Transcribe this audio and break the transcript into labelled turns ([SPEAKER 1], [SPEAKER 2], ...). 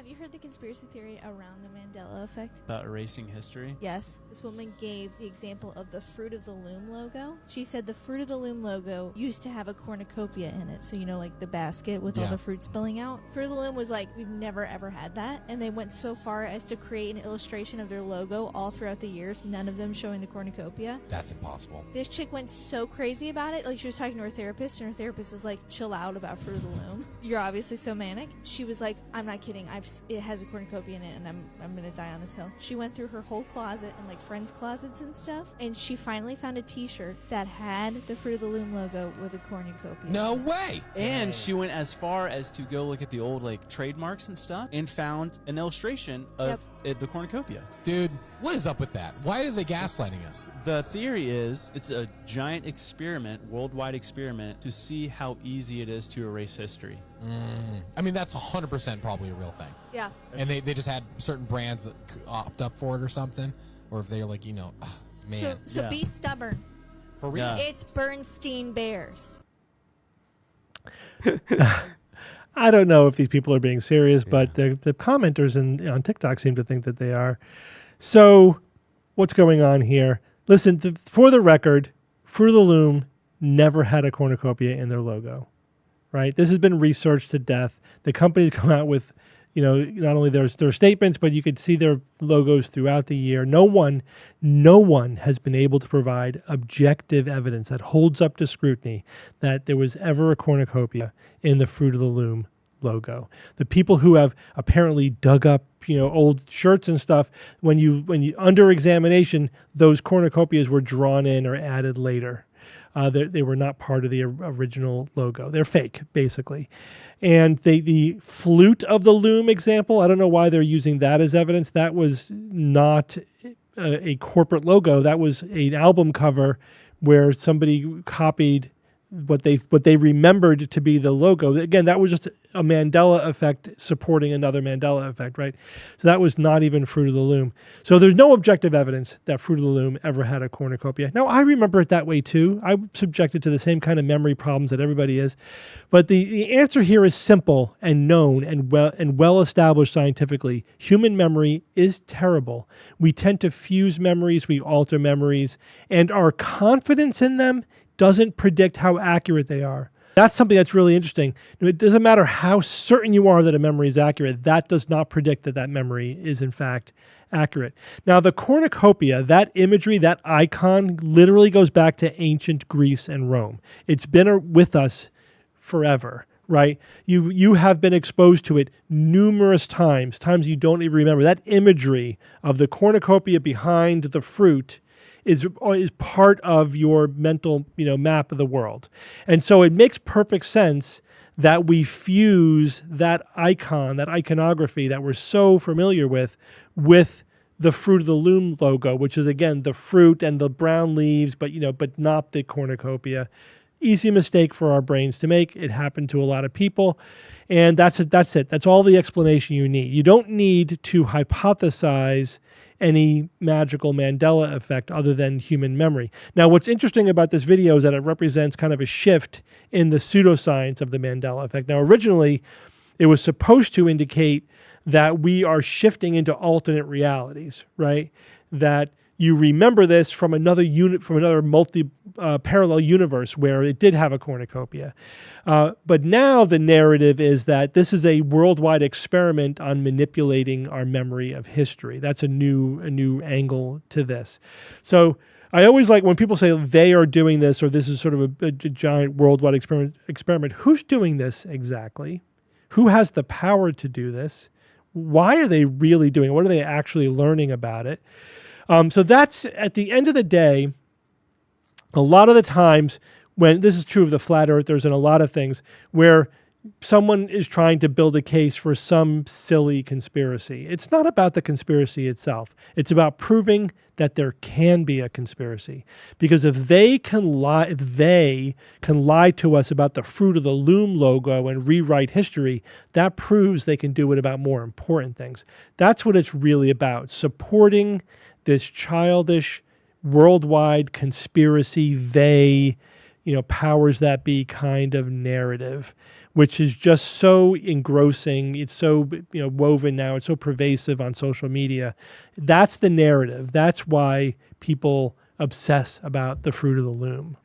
[SPEAKER 1] Have you heard the conspiracy theory around the Mandela effect?
[SPEAKER 2] About erasing history?
[SPEAKER 1] Yes. This woman gave the example of the Fruit of the Loom logo. She said the Fruit of the Loom logo used to have a cornucopia in it. So, you know, like the basket with all the fruit spilling out. Fruit of the Loom was like, we've never ever had that. And they went so far as to create an illustration of their logo all throughout the years, none of them showing the cornucopia.
[SPEAKER 3] That's impossible.
[SPEAKER 1] This chick went so crazy about it. Like, she was talking to her therapist, and her therapist is like, chill out about Fruit of the Loom. You're obviously so manic. She was like, I'm not kidding. It has a cornucopia in it, and I'm gonna die on this hill. She went through her whole closet and like friends' closets and stuff, and she finally found a T-shirt that had the Fruit of the Loom logo with a cornucopia.
[SPEAKER 3] No way!
[SPEAKER 2] And she went as far as to go look at the old like trademarks and stuff, and found an illustration of the cornucopia.
[SPEAKER 3] Dude, what is up with that? Why are they gaslighting us?
[SPEAKER 2] The theory is it's a giant experiment, worldwide experiment, to see how easy it is to erase history.
[SPEAKER 3] I mean, that's 100% probably a real thing.
[SPEAKER 1] Yeah.
[SPEAKER 3] And they just had certain brands that opt up for it or something, or if they're like, you know, man.
[SPEAKER 1] So be stubborn.
[SPEAKER 3] For real.
[SPEAKER 2] Yeah.
[SPEAKER 1] It's Bernstein Bears.
[SPEAKER 4] I don't know if these people are being serious, but the commenters on TikTok seem to think that they are. So what's going on here? Listen, for the record, Fruit of the Loom never had a cornucopia in their logo, right? This has been researched to death. The companies come out with, you know, not only their statements, but you could see their logos throughout the year. No one has been able to provide objective evidence that holds up to scrutiny that there was ever a cornucopia in the Fruit of the Loom logo. The people who have apparently dug up, you know, old shirts and stuff, when you under examination, those cornucopias were drawn in or added later. They were not part of the original logo. They're fake, basically. And the flute of the loom example, I don't know why they're using that as evidence. That was not a corporate logo. That was an album cover where somebody copied what they remembered to be the logo. Again, that was just a Mandela effect supporting another Mandela effect, right? So that was not even Fruit of the Loom. So there's no objective evidence that Fruit of the Loom ever had a cornucopia. Now, I remember it that way too. I'm subjected to the same kind of memory problems that everybody is. But the answer here is simple and known and well established scientifically. Human memory is terrible. We tend to fuse memories, we alter memories, and our confidence in them doesn't predict how accurate they are. That's something that's really interesting. It doesn't matter how certain you are that a memory is accurate. That does not predict that memory is in fact accurate. Now, the cornucopia, that imagery, that icon, literally goes back to ancient Greece and Rome. It's been with us forever, right? You have been exposed to it numerous times you don't even remember. That imagery of the cornucopia behind the fruit is part of your mental, map of the world. And so it makes perfect sense that we fuse that icon, that iconography that we're so familiar with the Fruit of the Loom logo, which is, again, the fruit and the brown leaves, but not the cornucopia. Easy mistake for our brains to make. It happened to a lot of people. And that's it. That's all the explanation you need. You don't need to hypothesize any magical Mandela effect other than human memory. Now, what's interesting about this video is that it represents kind of a shift in the pseudoscience of the Mandela effect. Now, originally, it was supposed to indicate that we are shifting into alternate realities, right? That you remember this from another parallel universe where it did have a cornucopia. But now the narrative is that this is a worldwide experiment on manipulating our memory of history. That's a new angle to this. So I always like when people say they are doing this, or this is sort of a giant worldwide experiment. Who's doing this exactly? Who has the power to do this? Why are they really doing it? What are they actually learning about it? So that's, at the end of the day, a lot of the times when this is true of the flat earthers and a lot of things where someone is trying to build a case for some silly conspiracy. It's not about the conspiracy itself. It's about proving that there can be a conspiracy. Because if they can lie to us about the Fruit of the Loom logo and rewrite history, that proves they can do it about more important things. That's what it's really about, supporting this childish worldwide conspiracy, powers that be kind of narrative, which is just so engrossing. It's so woven now. It's so pervasive on social media. That's the narrative. That's why people obsess about the fruit of the loom.